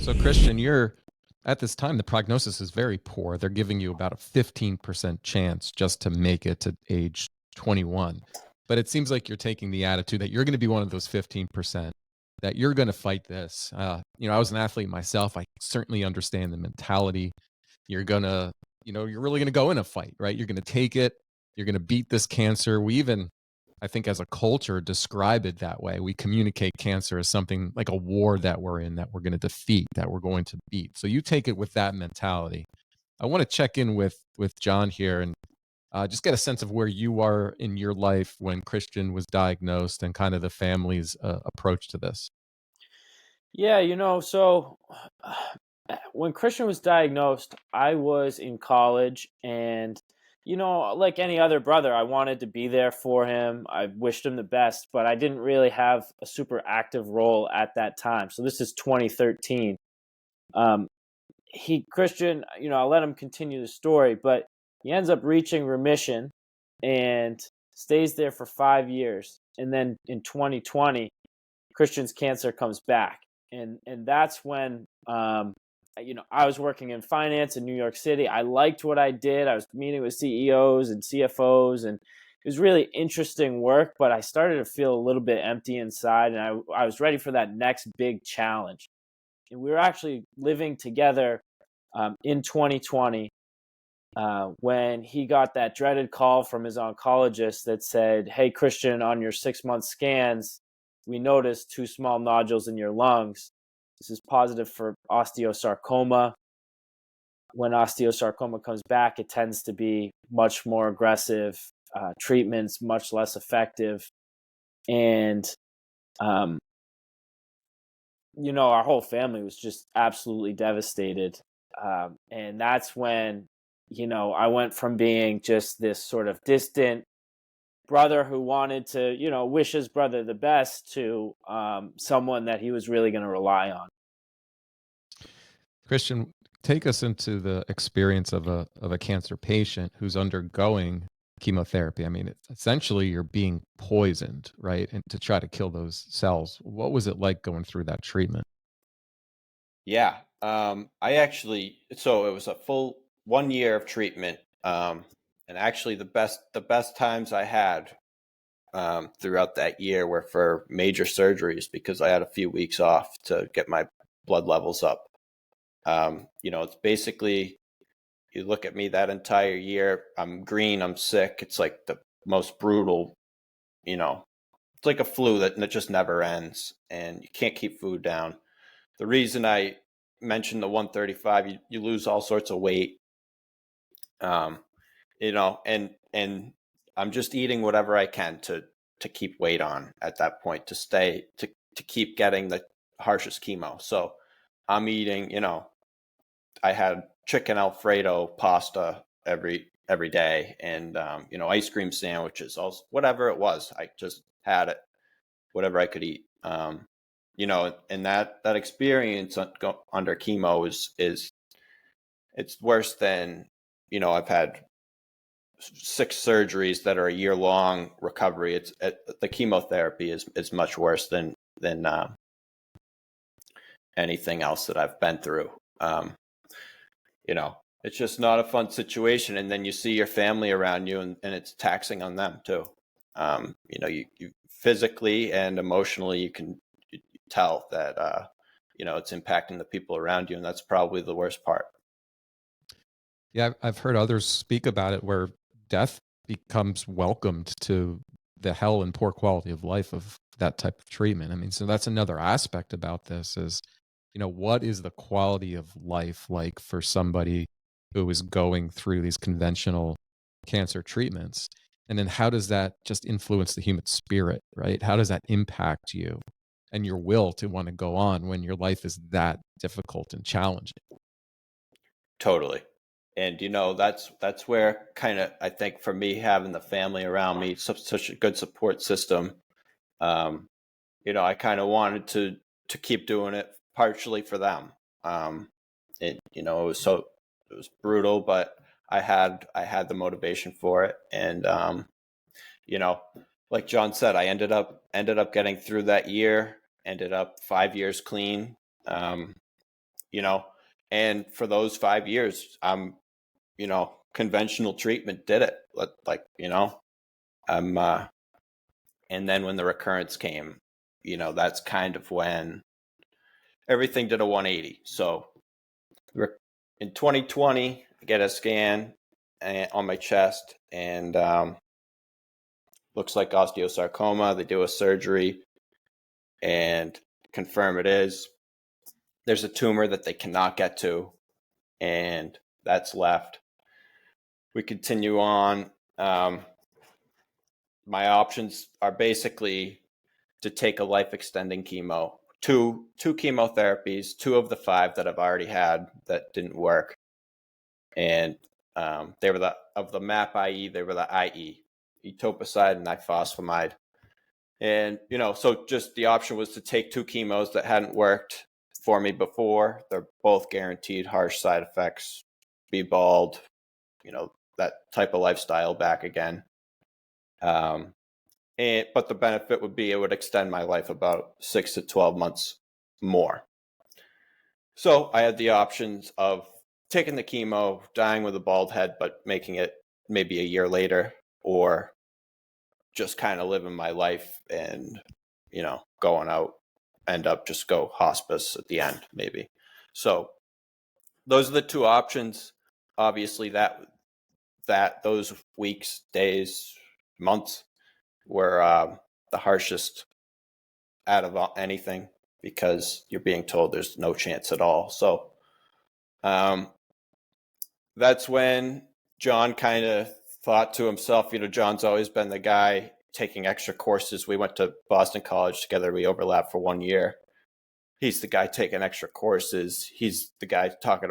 So Christian, you're at this time, the prognosis is very poor. They're giving you about a 15% chance just to make it to age 21. But it seems like you're taking the attitude that you're going to be one of those 15%, that you're going to fight this. I was an athlete myself. I certainly understand the mentality. You're going to, you're really going to go in a fight, right? You're going to take it. You're going to beat this cancer. We even, I think, as a culture, describe it that way. We communicate cancer as something like a war that we're in, that we're going to defeat, that we're going to beat. So you take it with that mentality. I want to check in with Jon here and just get a sense of where you are in your life when Christian was diagnosed and kind of the family's approach to this. Yeah, so when Christian was diagnosed, I was in college and like any other brother, I wanted to be there for him. I wished him the best, but I didn't really have a super active role at that time. So this is 2013. Um Christian, I'll let him continue the story, but he ends up reaching remission and stays there for 5 years. And then in 2020, Christian's cancer comes back, and that's when I was working in finance in New York City. I liked what I did. I was meeting with CEOs and CFOs, and it was really interesting work. But I started to feel a little bit empty inside, and I was ready for that next big challenge. And we were actually living together in 2020 when he got that dreaded call from his oncologist that said, "Hey, Christian, on your 6-month scans, we noticed 2 small nodules in your lungs. This is positive for osteosarcoma. When osteosarcoma comes back, it tends to be much more aggressive. Treatments much less effective." And um, our whole family was just absolutely devastated. And that's when I went from being just this sort of distant brother who wanted to, wish his brother the best to someone that he was really going to rely on. Christian, take us into the experience of a cancer patient who's undergoing chemotherapy. I mean, essentially you're being poisoned, right? And to try to kill those cells. What was it like going through that treatment? Yeah. So it was a full 1 year of treatment. And actually the best times I had throughout that year were for major surgeries because I had a few weeks off to get my blood levels up. It's basically, you look at me that entire year, I'm green, I'm sick. It's like the most brutal, it's like a flu that just never ends and you can't keep food down. The reason I mentioned the 135, you lose all sorts of weight, um, and I'm just eating whatever I can to keep weight on at that point to keep getting the harshest chemo. So I'm eating, I had chicken Alfredo pasta every day, and ice cream sandwiches, also whatever it was. I just had it, whatever I could eat. And that experience under chemo is it's worse than, I've had 6 surgeries that are a year long recovery. The chemotherapy is much worse than anything else that I've been through. It's just not a fun situation. And then you see your family around you, and it's taxing on them too. You physically and emotionally, you can tell that, it's impacting the people around you. And that's probably the worst part. Yeah, I've heard others speak about it where death becomes welcomed to the hell and poor quality of life of that type of treatment. I mean, so that's another aspect about this is, what is the quality of life like for somebody who is going through these conventional cancer treatments? And then how does that just influence the human spirit, right? How does that impact you and your will to want to go on when your life is that difficult and challenging? Totally. And that's where, kind of, I think, for me, having the family around me, such a good support system, um, I kind of wanted to keep doing it partially for them. It was brutal, but I had the motivation for it. And you know, like Jon said, I ended up getting through that year, ended up 5 years clean. Um, and for those 5 years, conventional treatment did it. I'm, and then when the recurrence came, that's kind of when everything did a 180. So in 2020, I get a scan on my chest, and looks like osteosarcoma. They do a surgery and confirm it is. There's a tumor that they cannot get to, and that's left. We continue on. My options are basically to take a life-extending chemo, two chemotherapies, 2 of the 5 that I've already had that didn't work, and they were of the MAP IE. They were the IE, etoposide and ifosfamide, and so just the option was to take 2 chemos that hadn't worked for me before. They're both guaranteed harsh side effects, be bald, that type of lifestyle back again. But the benefit would be it would extend my life about 6 to 12 months more. So I had the options of taking the chemo, dying with a bald head, but making it maybe a year later, or just kind of living my life and, going out, end up just go hospice at the end, maybe. So those are the 2 options. Obviously that those weeks, days, months were the harshest out of anything, because you're being told there's no chance at all. So that's when Jon kind of thought to himself, Jon's always been the guy taking extra courses. We went to Boston College together. We overlapped for 1 year. He's the guy taking extra courses. He's the guy talking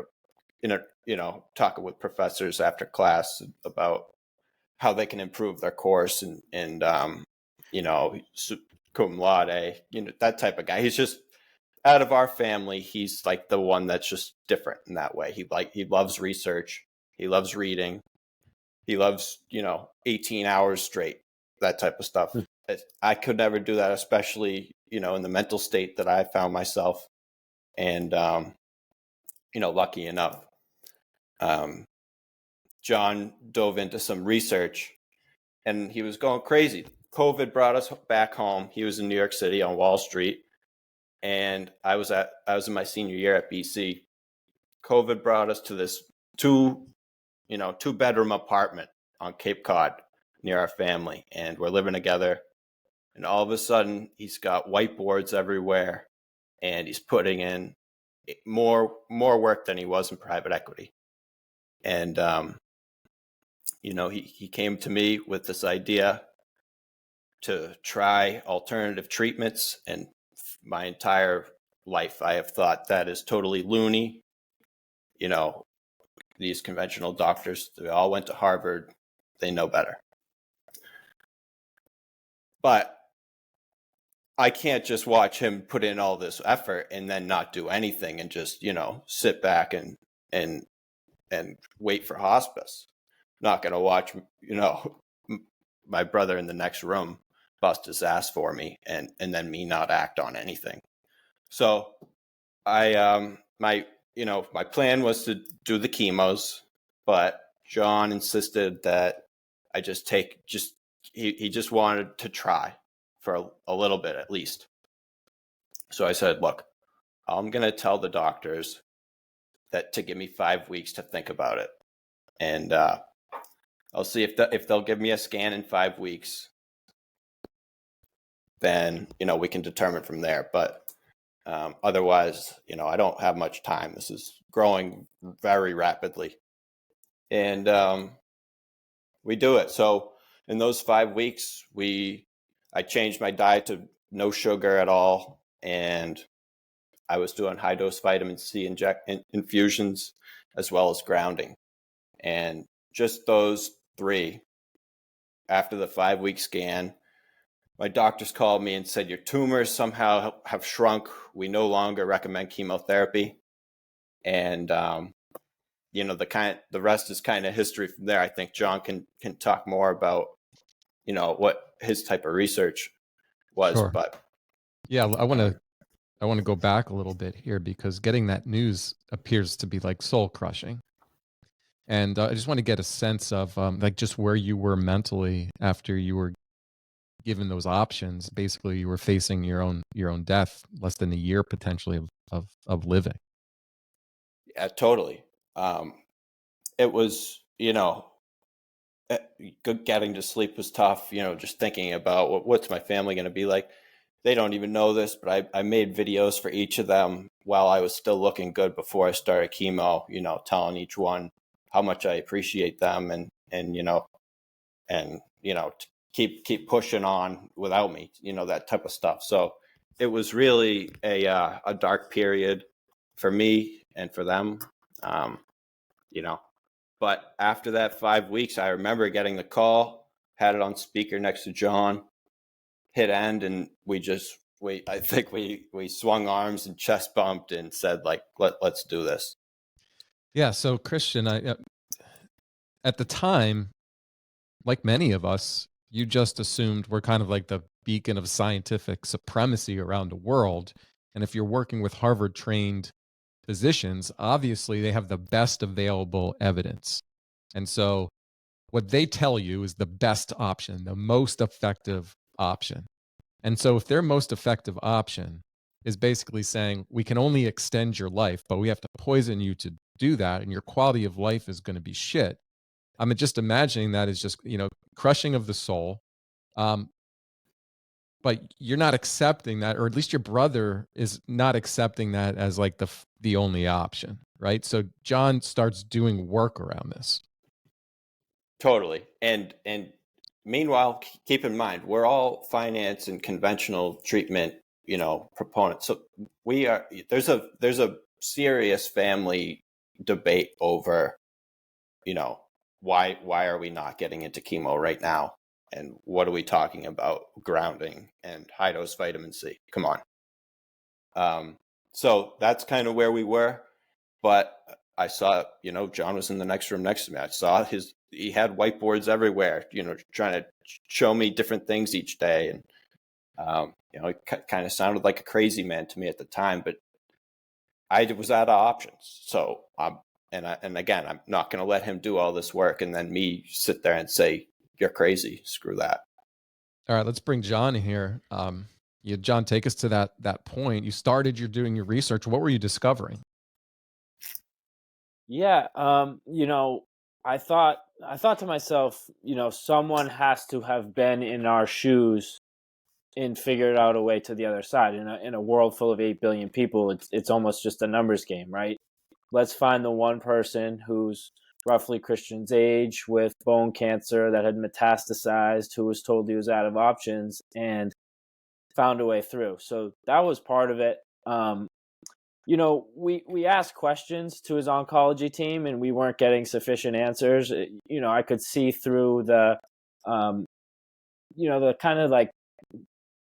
with professors after class about how they can improve their course, and cum laude, that type of guy. He's just, out of our family, he's like the one that's just different in that way. He loves research. He loves reading. He loves, 18 hours straight, that type of stuff. I could never do that, especially, in the mental state that I found myself. And, lucky enough, Jon dove into some research, and he was going crazy. COVID brought us back home. He was in New York City on Wall Street, and I was in my senior year at BC. COVID brought us to this 2-bedroom apartment on Cape Cod near our family, and we're living together. And all of a sudden, he's got whiteboards everywhere, and he's putting in more work than he was in private equity. And he came to me with this idea to try alternative treatments, and my entire life I have thought that is totally loony. These conventional doctors, they all went to Harvard, they know better. But I can't just watch him put in all this effort and then not do anything and just, sit back and wait for hospice. Not going to watch, my brother in the next room bust his ass for me and then me not act on anything. So my plan was to do the chemos, but Jon insisted that I he just wanted to try for a little bit at least. So I said, look, I'm going to tell the doctors that to give me 5 weeks to think about it. And I'll see if they'll give me a scan in 5 weeks, then, we can determine from there. But otherwise, I don't have much time. This is growing very rapidly. And we do it. So in those 5 weeks, I changed my diet to no sugar at all. And I was doing high dose vitamin C infusions, as well as grounding. And just those 3, after the 5-week scan, my doctors called me and said, your tumors somehow have shrunk. We no longer recommend chemotherapy. And, the rest is kind of history from there. I think Jon can talk more about, what his type of research was. Sure. But yeah, I want to I want to go back a little bit here because getting that news appears to be like soul crushing. And I just want to get a sense of like just where you were mentally after you were given those options. Basically, you were facing your own death, less than a year potentially of living. Yeah, totally. It was, eh, getting to sleep was tough. Just thinking about what's my family going to be like. They don't even know this, but I made videos for each of them while I was still looking good before I started chemo. Telling each one how much I appreciate them, and keep pushing on without me. That type of stuff. So it was really a dark period for me and for them. Um, you know, but after that 5 weeks, I remember getting the call, had it on speaker next to John, hit end, and I think we swung arms and chest bumped and said, like, let's do this. Yeah. So Christian, at the time, like many of us, you just assumed we're kind of like the beacon of scientific supremacy around the world. And if you're working with Harvard trained physicians, obviously they have the best available evidence. And so what they tell you is the best option, the most effective option. And so if their most effective option is basically saying we can only extend your life, but we have to poison you to do that, and your quality of life is going to be shit. I'm just imagining that is just, crushing of the soul. Um, but you're not accepting that, or at least your brother is not accepting that as like the only option, right? So John starts doing work around this. Totally. And meanwhile, keep in mind, we're all finance and conventional treatment, proponents. So there's a serious family debate over, why are we not getting into chemo right now? And what are we talking about? Grounding and high dose vitamin C. Come on. So that's kind of where we were. But I saw, John was in the next room next to me. I saw he had whiteboards everywhere, trying to show me different things each day. And, it kind of sounded like a crazy man to me at the time, but I was out of options. So, and again, I'm not going to let him do all this work and then me sit there and say, you're crazy. Screw that. All right, let's bring John here. John, take us to that point. You're doing your research. What were you discovering? Yeah, I thought to myself, someone has to have been in our shoes and figured out a way to the other side. In a world full of 8 billion people, it's almost just a numbers game, right? Let's find the one person who's roughly Christian's age with bone cancer that had metastasized, who was told he was out of options and found a way through. So that was part of it. We asked questions to his oncology team and we weren't getting sufficient answers. I could see through the the kind of like,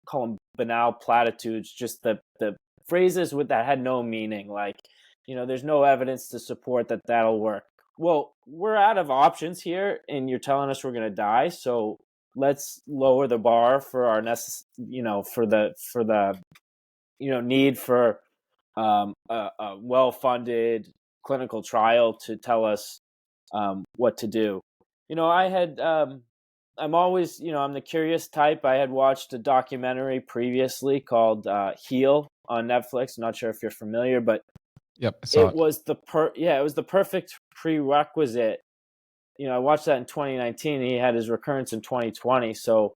call them banal platitudes, just the phrases that had no meaning, like, there's no evidence to support that that'll work. Well, we're out of options here and you're telling us we're going to die, so let's lower the bar for our for the need for a well-funded clinical trial to tell us what to do. I'm always, I'm the curious type. I had watched a documentary previously called Heal on Netflix. I'm not sure if you're familiar, but Yep, I saw it was it was the perfect prerequisite. I watched that in 2019. He had his recurrence in 2020. So,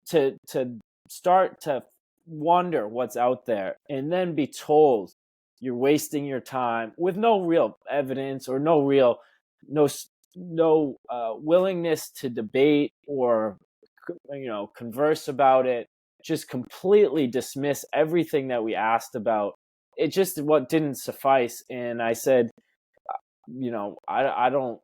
to start to wonder what's out there and then be told you're wasting your time with no real evidence or no willingness to debate or converse about it, just completely dismiss everything that we asked about. It just what didn't suffice. And I said, I don't.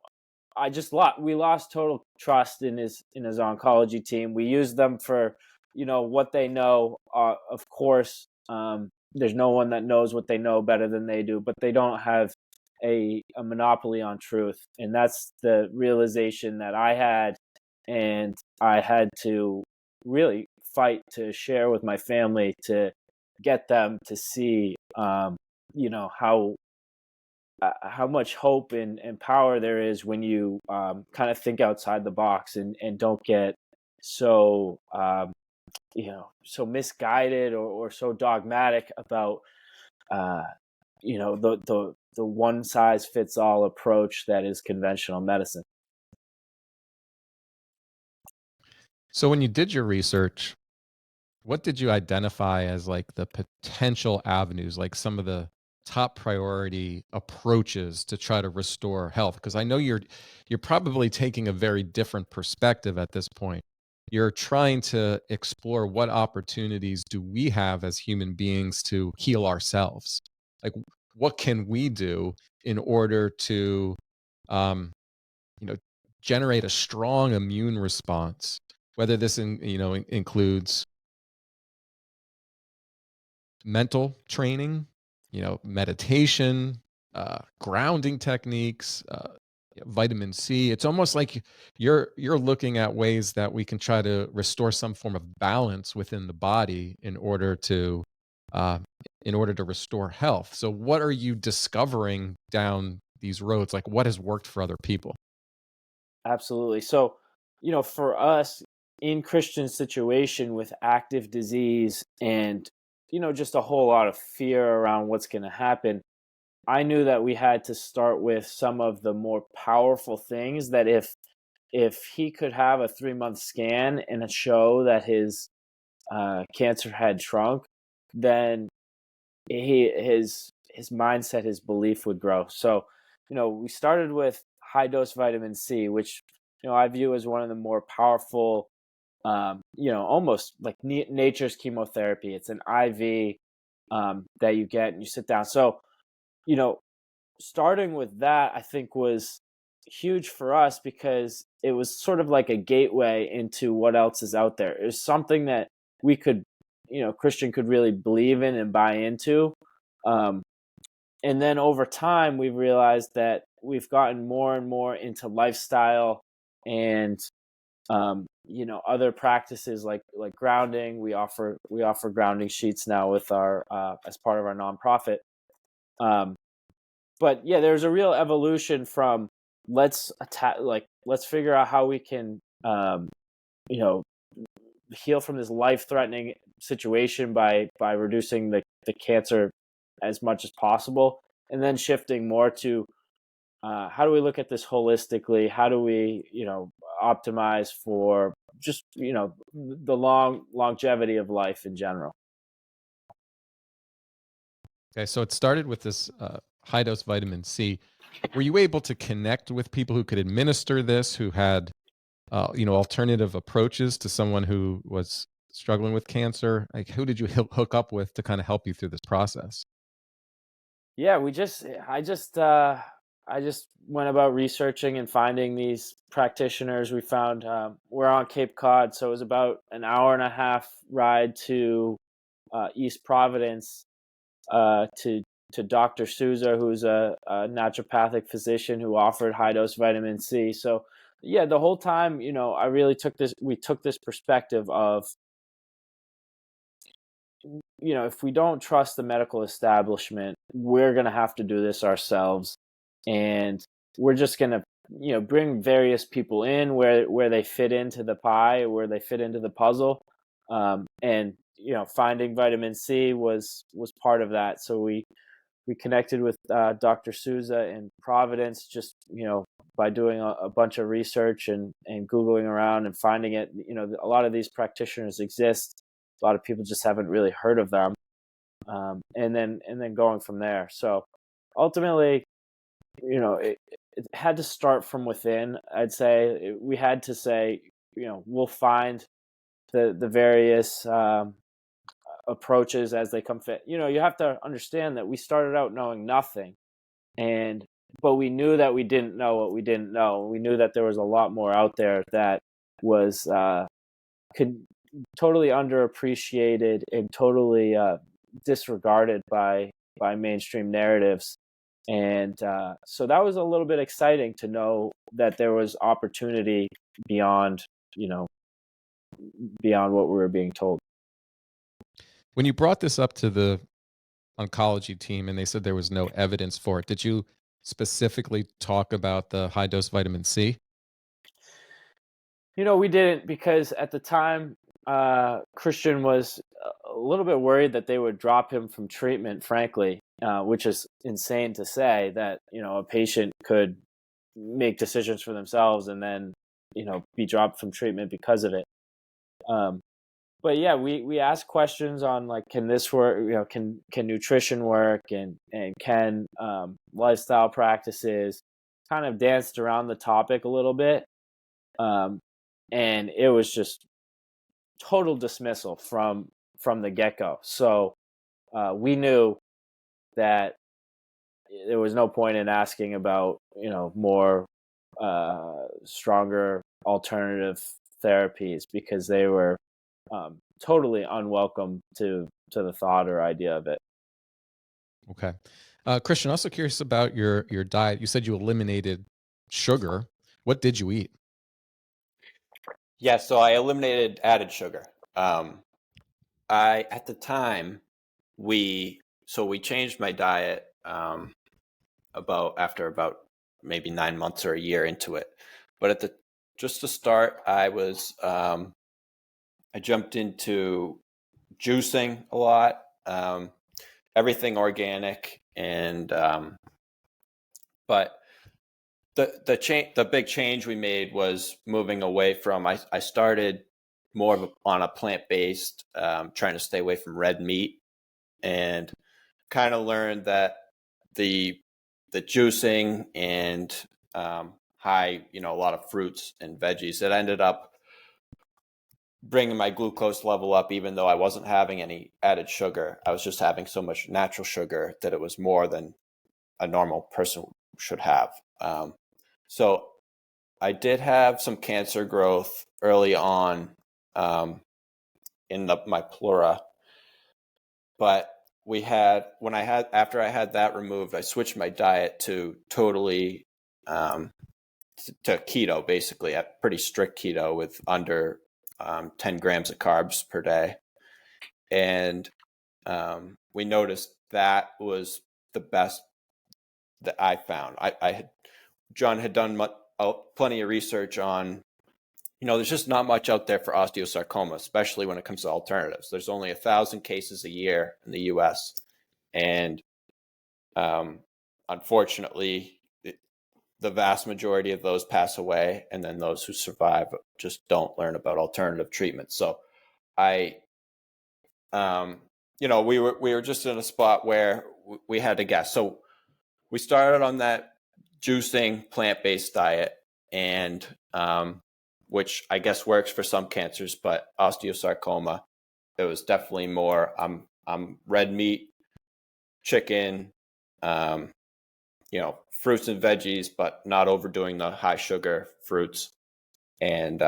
We lost total trust in his oncology team. We used them for what they know. Of course, there's no one that knows what they know better than they do, but they don't have a monopoly on truth. And that's the realization that I had. And I had to really fight to share with my family to get them to see, how much hope and power there is when you kind of think outside the box and don't get so so misguided or so dogmatic about the one size fits all approach that is conventional medicine. So when you did your research, what did you identify as like the potential avenues, like some of the top priority approaches to try to restore health? Because I know you're probably taking a very different perspective at this point. You're trying to explore what opportunities do we have as human beings to heal ourselves? Like what can we do in order to um, you know, generate a strong immune response, whether this includes mental training, meditation, grounding techniques, vitamin C. It's almost like you're looking at ways that we can try to restore some form of balance within the body uh, in order to restore health. So, what are you discovering down these roads? Like, what has worked for other people? Absolutely. So, for us in Christian's situation with active disease and, just a whole lot of fear around what's going to happen, I knew that we had to start with some of the more powerful things that if he could have a 3-month scan and it show that his cancer had shrunk, then his mindset, his belief would grow. So, we started with high dose vitamin C, which I view as one of the more powerful, almost like nature's chemotherapy. It's an IV that you get and you sit down. So, you know, starting with that, I think was huge for us because it was sort of like a gateway into what else is out there. It was something that we could, Christian could really believe in and buy into. Um, and then over time, we've realized that we've gotten more and more into lifestyle and other practices like grounding. We offer grounding sheets now with our as part of our nonprofit. Um, but yeah, there's a real evolution from let's figure out how we can you know heal from this life threatening situation by reducing the cancer as much as possible, and then shifting more to how do we look at this holistically? How do we optimize for just the longevity of life in general? Okay, so it started with this high dose vitamin C. Were you able to connect with people who could administer this, who had alternative approaches to someone who was struggling with cancer? Like, who did you hook up with to kind of help you through this process? Yeah, I just went about researching and finding these practitioners. We found we're on Cape Cod, so it was about an hour and a half ride to East Providence to Dr. Souza, who's a naturopathic physician who offered high dose vitamin C. So yeah, the whole time, I really we took this perspective of, if we don't trust the medical establishment, we're going to have to do this ourselves. And we're just going to, bring various people in where they fit into the pie, where they fit into the puzzle. And, finding vitamin C was part of that. So we connected with Dr. Souza in Providence, just, by doing a bunch of research and Googling around and finding it. A lot of these practitioners exist. A lot of people just haven't really heard of them. And then going from there. So ultimately, it had to start from within. I'd say we had to say, we'll find the various approaches as they come fit. You have to understand that we started out knowing nothing, but we knew that we didn't know what we didn't know. We knew that there was a lot more out there that was could totally underappreciated and totally disregarded by mainstream narratives. And so that was a little bit exciting to know that there was opportunity beyond, beyond what we were being told. When you brought this up to the oncology team and they said there was no evidence for it, did you specifically talk about the high dose vitamin C? We didn't, because at the time, Christian was a little bit worried that they would drop him from treatment, frankly, which is insane to say that, a patient could make decisions for themselves and then, be dropped from treatment because of it. But yeah, we asked questions on like, can this work? Can nutrition work, and can lifestyle practices, kind of danced around the topic a little bit. And it was just total dismissal from the get-go. So we knew that there was no point in asking about more stronger alternative therapies, because they were totally unwelcome to the thought or idea of it. Okay. Christian, also curious about your diet. You said you eliminated sugar. What did you eat? Yeah, so I eliminated added sugar. At the time, we changed my diet after about maybe 9 months or a year into it. But just to start, I jumped into juicing a lot, everything organic, and but the big change we made was moving away from. I started more on a plant-based, trying to stay away from red meat, and kind of learned that the juicing and high, a lot of fruits and veggies, that ended up bringing my glucose level up, even though I wasn't having any added sugar. I was just having so much natural sugar that it was more than a normal person should have. So I did have some cancer growth early on in my pleura, but after I had that removed, I switched my diet to totally to keto, basically, a pretty strict keto with under 10 grams of carbs per day. And we noticed that was the best that I found. John had done plenty of research on, there's just not much out there for osteosarcoma, especially when it comes to alternatives. There's only 1,000 cases a year in the US. And unfortunately, the vast majority of those pass away, and then those who survive just don't learn about alternative treatments. So we were just in a spot where we had to guess. So we started on that juicing plant-based diet, and which I guess works for some cancers, but osteosarcoma, it was definitely more red meat, chicken, fruits and veggies, but not overdoing the high sugar fruits, and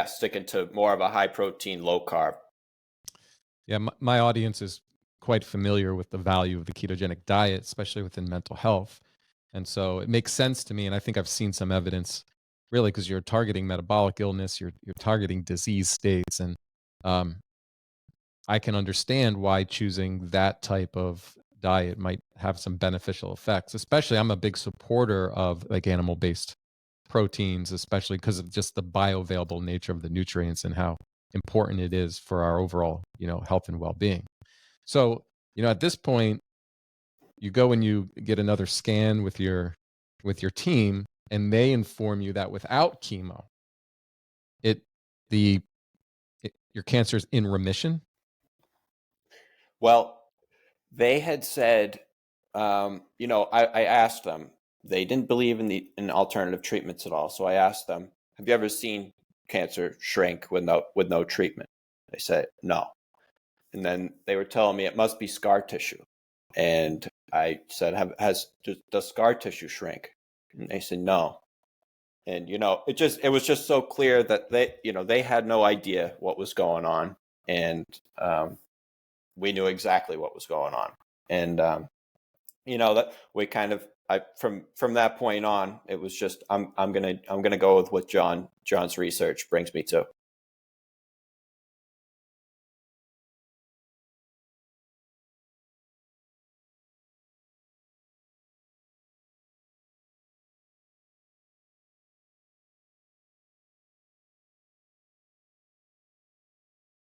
sticking to more of a high protein, low carb. Yeah, my audience is quite familiar with the value of the ketogenic diet, especially within mental health. And so it makes sense to me. And I think I've seen some evidence, really, because you're targeting metabolic illness, you're targeting disease states. And I can understand why choosing that type of diet might have some beneficial effects. Especially, I'm a big supporter of like animal-based proteins, especially because of just the bioavailable nature of the nutrients and how important it is for our overall, health and well-being. So, at this point, you go and you get another scan with your team, and they inform you that without chemo, your cancer is in remission. Well, they had said, I asked them. They didn't believe in alternative treatments at all. So I asked them, "Have you ever seen cancer shrink with no treatment?" They said no. And then they were telling me it must be scar tissue. And I said, does scar tissue shrink? And they said no. And it was just so clear that they had no idea what was going on, and we knew exactly what was going on. And that we kind of, from that point on, it was just I'm gonna go with what John's research brings me to.